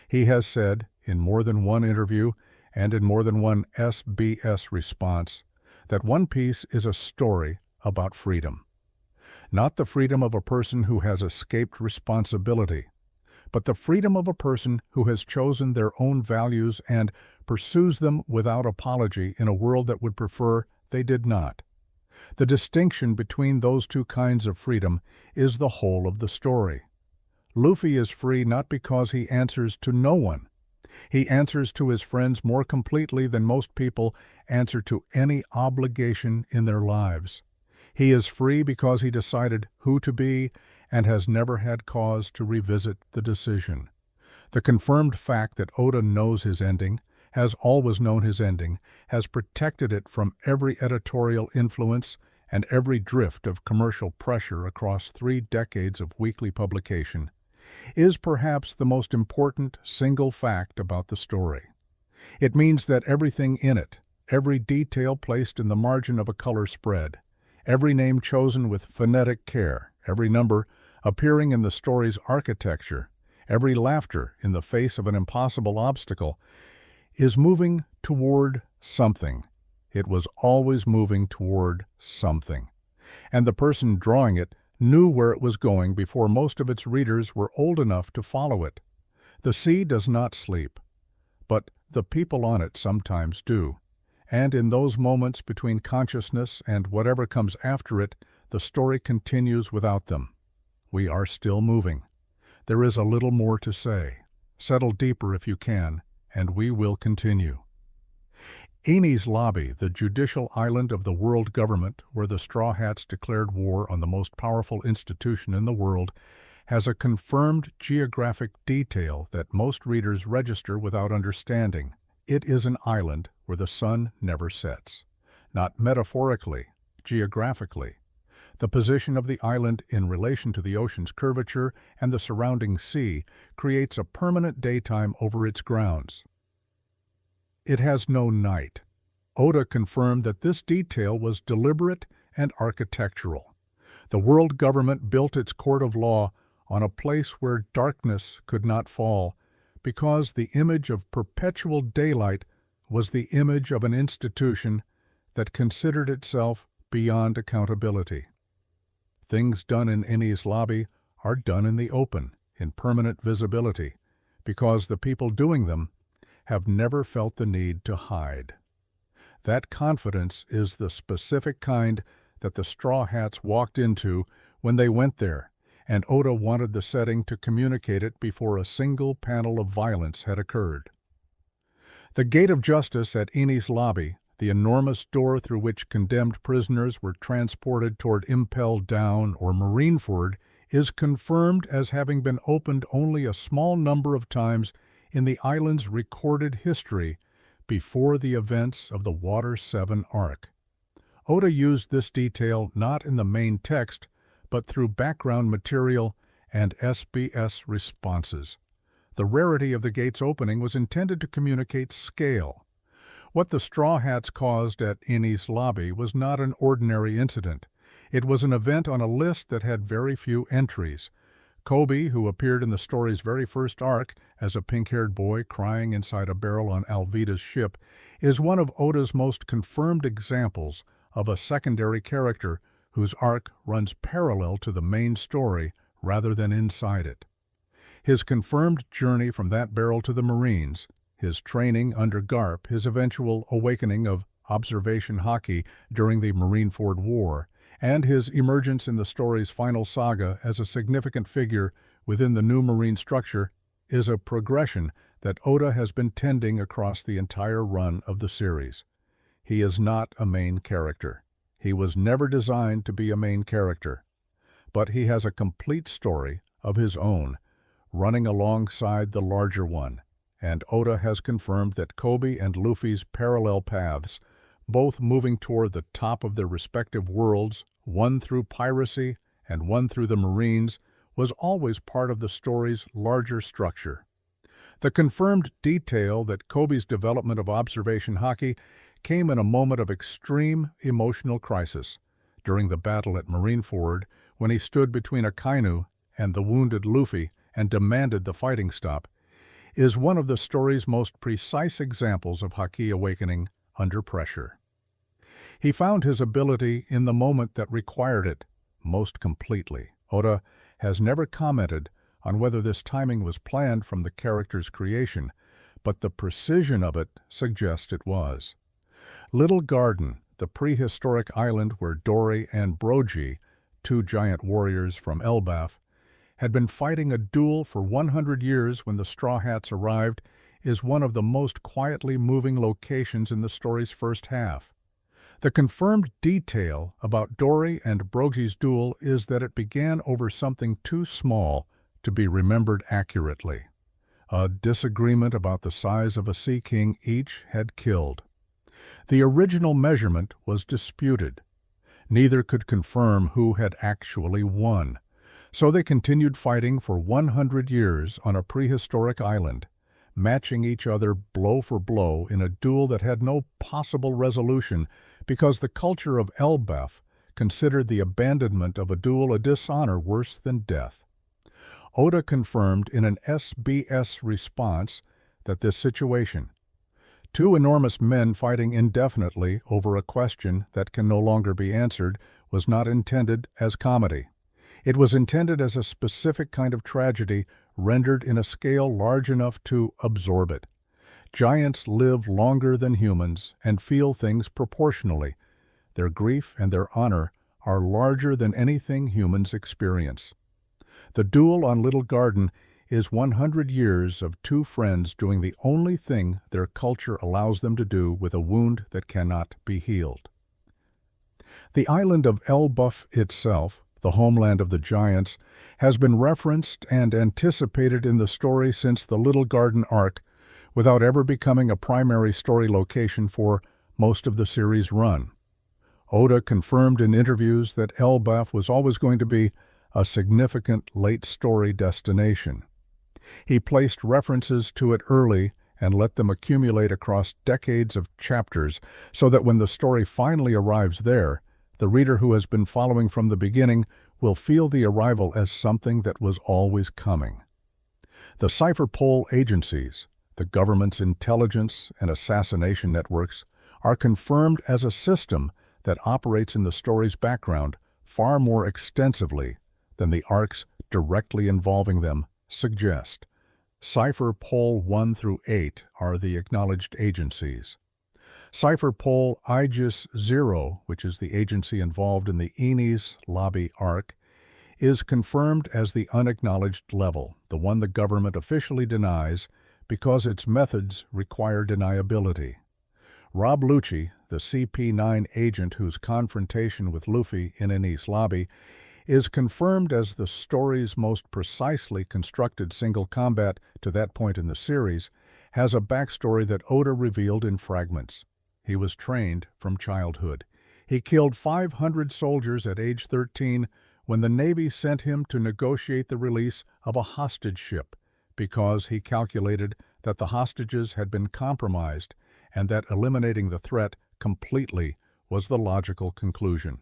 He has said, in more than one interview and in more than one SBS response, that One Piece is a story about freedom. Not the freedom of a person who has escaped responsibility, but the freedom of a person who has chosen their own values and pursues them without apology in a world that would prefer they did not. The distinction between those two kinds of freedom is the whole of the story. Luffy is free not because he answers to no one. He answers to his friends more completely than most people answer to any obligation in their lives. He is free because he decided who to be and has never had cause to revisit the decision. The confirmed fact that Oda knows his ending, has always known his ending, has protected it from every editorial influence and every drift of commercial pressure across 3 decades of weekly publication, is perhaps the most important single fact about the story. It means that everything in it, every detail placed in the margin of a color spread, every name chosen with phonetic care, every number appearing in the story's architecture, every laughter in the face of an impossible obstacle, is moving toward something. It was always moving toward something. And the person drawing it knew where it was going before most of its readers were old enough to follow it. The sea does not sleep, but the people on it sometimes do. And in those moments between consciousness and whatever comes after it, the story continues without them. We are still moving. There is a little more to say. Settle deeper if you can, and we will continue. Enies Lobby, the judicial island of the world government where the Straw Hats declared war on the most powerful institution in the world, has a confirmed geographic detail that most readers register without understanding. It is an island where the sun never sets. Not metaphorically, geographically. The position of the island in relation to the ocean's curvature and the surrounding sea creates a permanent daytime over its grounds. It has no night. Oda confirmed that this detail was deliberate and architectural. The world government built its court of law on a place where darkness could not fall, because the image of perpetual daylight was the image of an institution that considered itself beyond accountability. Things done in Enies Lobby are done in the open, in permanent visibility, because the people doing them have never felt the need to hide. That confidence is the specific kind that the Straw Hats walked into when they went there, and Oda wanted the setting to communicate it before a single panel of violence had occurred. The Gate of Justice at Enies Lobby, the enormous door through which condemned prisoners were transported toward Impel Down or Marineford, is confirmed as having been opened only a small number of times in the island's recorded history before the events of the Water 7 arc. Oda used this detail not in the main text, but through background material and SBS responses. The rarity of the gate's opening was intended to communicate scale. What the Straw Hats caused at Enies Lobby was not an ordinary incident. It was an event on a list that had very few entries. Kobe, who appeared in the story's very first arc as a pink-haired boy crying inside a barrel on Alvida's ship, is one of Oda's most confirmed examples of a secondary character whose arc runs parallel to the main story rather than inside it. His confirmed journey from that barrel to the Marines, his training under Garp, his eventual awakening of observation hockey during the Marineford War, and his emergence in the story's final saga as a significant figure within the new Marine structure is a progression that Oda has been tending across the entire run of the series. He is not a main character. He was never designed to be a main character. But he has a complete story of his own, running alongside the larger one, and Oda has confirmed that Koby and Luffy's parallel paths, both moving toward the top of their respective worlds, one through piracy and one through the Marines, was always part of the story's larger structure. The confirmed detail that Koby's development of observation haki came in a moment of extreme emotional crisis, during the battle at Marineford, when he stood between Akainu and the wounded Luffy and demanded the fighting stop, is one of the story's most precise examples of haki awakening under pressure. He found his ability in the moment that required it most completely. Oda has never commented on whether this timing was planned from the character's creation, but the precision of it suggests it was. Little Garden, the prehistoric island where Dory and Brogy, two giant warriors from Elbaf, had been fighting a duel for 100 years when the Straw Hats arrived, is one of the most quietly moving locations in the story's first half. The confirmed detail about Dory and Brogy's duel is that it began over something too small to be remembered accurately. A disagreement about the size of a sea king each had killed. The original measurement was disputed. Neither could confirm who had actually won. So they continued fighting for 100 years on a prehistoric island, matching each other blow for blow in a duel that had no possible resolution because the culture of Elbaf considered the abandonment of a duel a dishonor worse than death. Oda confirmed in an SBS response that this situation, two enormous men fighting indefinitely over a question that can no longer be answered, was not intended as comedy. It was intended as a specific kind of tragedy rendered in a scale large enough to absorb it. Giants live longer than humans and feel things proportionally. Their grief and their honor are larger than anything humans experience. The duel on Little Garden is 100 years of two friends doing the only thing their culture allows them to do with a wound that cannot be healed. The island of Elbaf itself, the homeland of the giants, has been referenced and anticipated in the story since the Little Garden arc, without ever becoming a primary story location for most of the series' run. Oda confirmed in interviews that Elbaf was always going to be a significant late-story destination. He placed references to it early and let them accumulate across decades of chapters so that when the story finally arrives there, the reader who has been following from the beginning will feel the arrival as something that was always coming. The Cipher Pol agencies, the government's intelligence and assassination networks, are confirmed as a system that operates in the story's background far more extensively than the arcs directly involving them suggest. Cipher Pol 1 through 8 are the acknowledged agencies. Cipher Pol Aegis 0, which is the agency involved in the Enies Lobby arc, is confirmed as the unacknowledged level, the one the government officially denies because its methods require deniability. Rob Lucci, the CP9 agent whose confrontation with Luffy in Enies Lobby is confirmed as the story's most precisely constructed single combat to that point in the series, has a backstory that Oda revealed in fragments. He was trained from childhood. He killed 500 soldiers at age 13 when the Navy sent him to negotiate the release of a hostage ship because he calculated that the hostages had been compromised and that eliminating the threat completely was the logical conclusion.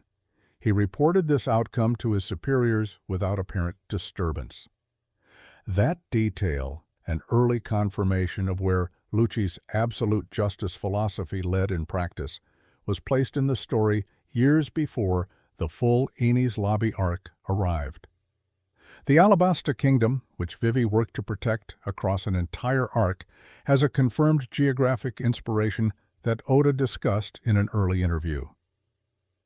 He reported this outcome to his superiors without apparent disturbance. That detail, an early confirmation of where Lucci's absolute justice philosophy led in practice, was placed in the story years before the full Enies Lobby arc arrived. The Alabasta Kingdom, which Vivi worked to protect across an entire arc, has a confirmed geographic inspiration that Oda discussed in an early interview.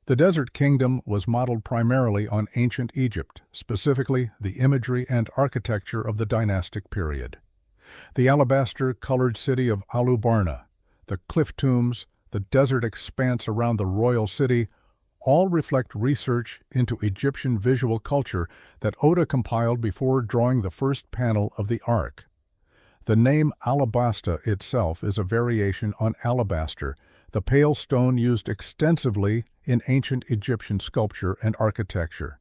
The Desert Kingdom was modeled primarily on ancient Egypt, specifically the imagery and architecture of the dynastic period. The alabaster-colored city of Alubarna, the cliff tombs, the desert expanse around the royal city, all reflect research into Egyptian visual culture that Oda compiled before drawing the first panel of the Ark. The name Alabasta itself is a variation on alabaster, the pale stone used extensively in ancient Egyptian sculpture and architecture.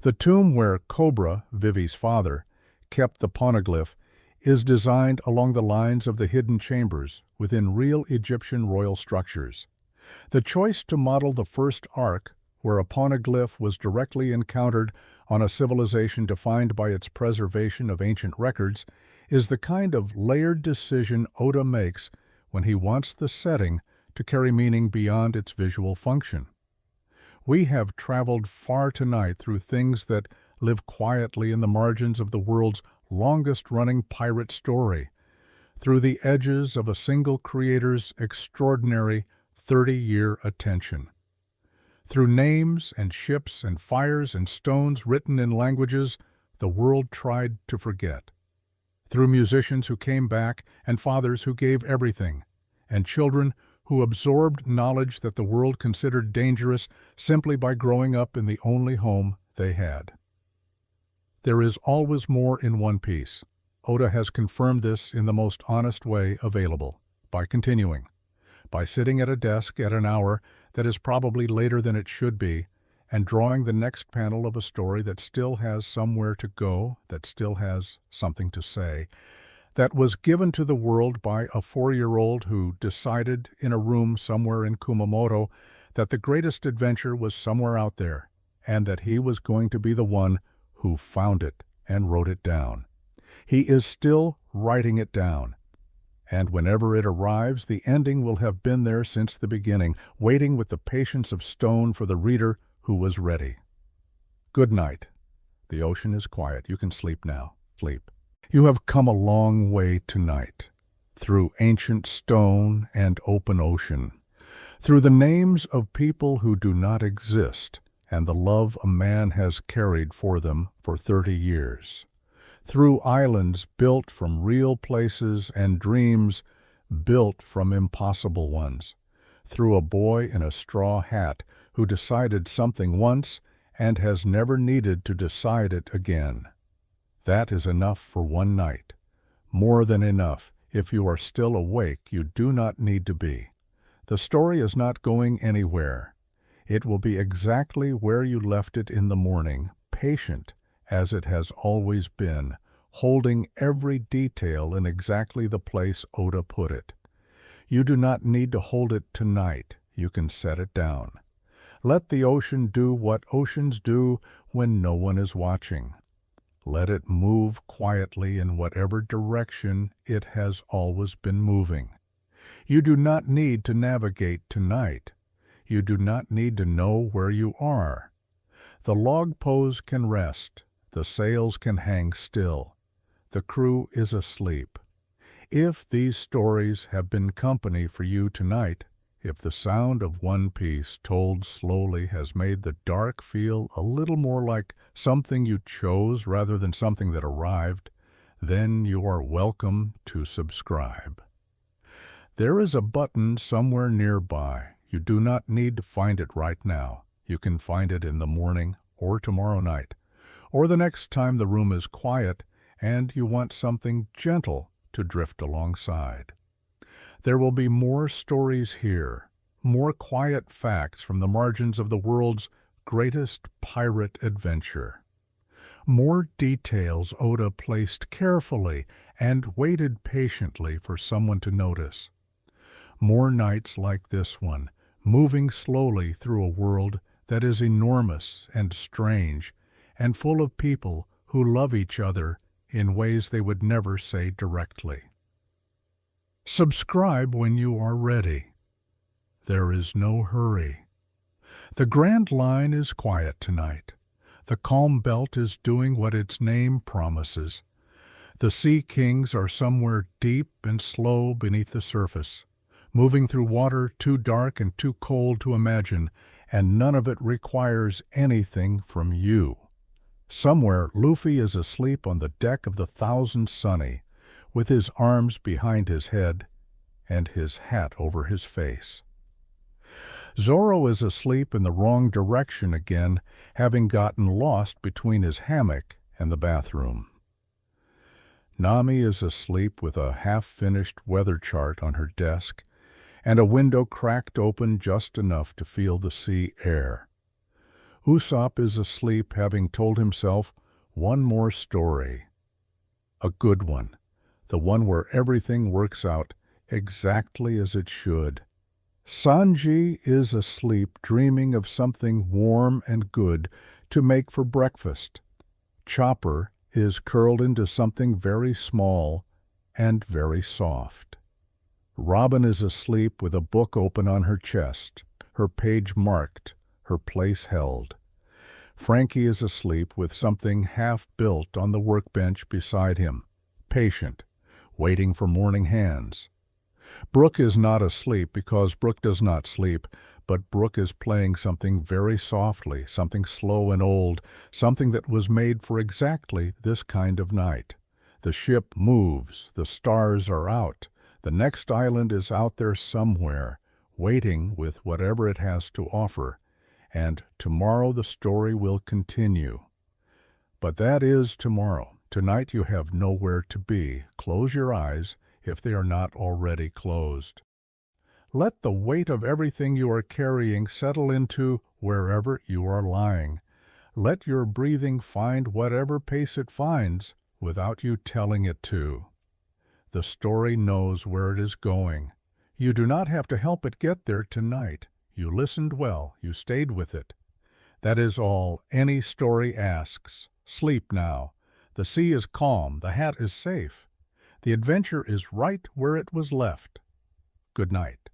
The tomb where Cobra, Vivi's father, kept the poneglyph is designed along the lines of the hidden chambers within real Egyptian royal structures. The choice to model the first ark, where a poneglyph was directly encountered on a civilization defined by its preservation of ancient records, is the kind of layered decision Oda makes when he wants the setting to carry meaning beyond its visual function. We have traveled far tonight through things that live quietly in the margins of the world's longest-running pirate story, through the edges of a single creator's extraordinary 30-year attention. Through names and ships and fires and stones written in languages the world tried to forget. Through musicians who came back and fathers who gave everything, and children who absorbed knowledge that the world considered dangerous simply by growing up in the only home they had. There is always more in One Piece. Oda has confirmed this in the most honest way available, by continuing, by sitting at a desk at an hour that is probably later than it should be, and drawing the next panel of a story that still has somewhere to go, that still has something to say, that was given to the world by a 4-year-old who decided in a room somewhere in Kumamoto that the greatest adventure was somewhere out there, and that he was going to be the one who found it and wrote it down. He is still writing it down, and whenever it arrives, the ending will have been there since the beginning, waiting with the patience of stone for the reader who was ready. Good night. The ocean is quiet. You can sleep now. Sleep. You have come a long way tonight, through ancient stone and open ocean, through the names of people who do not exist and the love a man has carried for them for 30 years, through islands built from real places and dreams built from impossible ones, through a boy in a straw hat who decided something once and has never needed to decide it again. That is enough for one night. More than enough. If you are still awake, you do not need to be. The story is not going anywhere. It will be exactly where you left it in the morning, patient as it has always been, holding every detail in exactly the place Oda put it. You do not need to hold it tonight. You can set it down. Let the ocean do what oceans do when no one is watching. Let it move quietly in whatever direction it has always been moving. You do not need to navigate tonight. You do not need to know where you are. The log pose can rest. The sails can hang still. The crew is asleep. If these stories have been company for you tonight, if the sound of One Piece told slowly has made the dark feel a little more like something you chose rather than something that arrived, then you are welcome to subscribe. There is a button somewhere nearby. You do not need to find it right now. You can find it in the morning or tomorrow night, or the next time the room is quiet and you want something gentle to drift alongside. There will be more stories here, more quiet facts from the margins of the world's greatest pirate adventure. More details Oda placed carefully and waited patiently for someone to notice. More nights like this one, moving slowly through a world that is enormous and strange and full of people who love each other in ways they would never say directly. Subscribe when you are ready. There is no hurry. The Grand Line is quiet tonight. The calm belt is doing what its name promises. The Sea Kings are somewhere deep and slow beneath the surface, moving through water too dark and too cold to imagine, and none of it requires anything from you. Somewhere, Luffy is asleep on the deck of the Thousand Sunny, with his arms behind his head and his hat over his face. Zorro is asleep in the wrong direction again, having gotten lost between his hammock and the bathroom. Nami is asleep with a half-finished weather chart on her desk and a window cracked open just enough to feel the sea air. Usopp is asleep, having told himself one more story. A good one, the one where everything works out exactly as it should. Sanji is asleep, dreaming of something warm and good to make for breakfast. Chopper is curled into something very small and very soft. Robin is asleep with a book open on her chest, her page marked, her place held. Frankie is asleep with something half-built on the workbench beside him, patient, waiting for morning hands. Brooke is not asleep because Brooke does not sleep, but Brooke is playing something very softly, something slow and old, something that was made for exactly this kind of night. The ship moves, the stars are out, the next island is out there somewhere, waiting with whatever it has to offer, and tomorrow the story will continue. But that is tomorrow. Tonight you have nowhere to be. Close your eyes if they are not already closed. Let the weight of everything you are carrying settle into wherever you are lying. Let your breathing find whatever pace it finds without you telling it to. The story knows where it is going. You do not have to help it get there tonight. You listened well. You stayed with it. That is all any story asks. Sleep now. The sea is calm. The hat is safe. The adventure is right where it was left. Good night.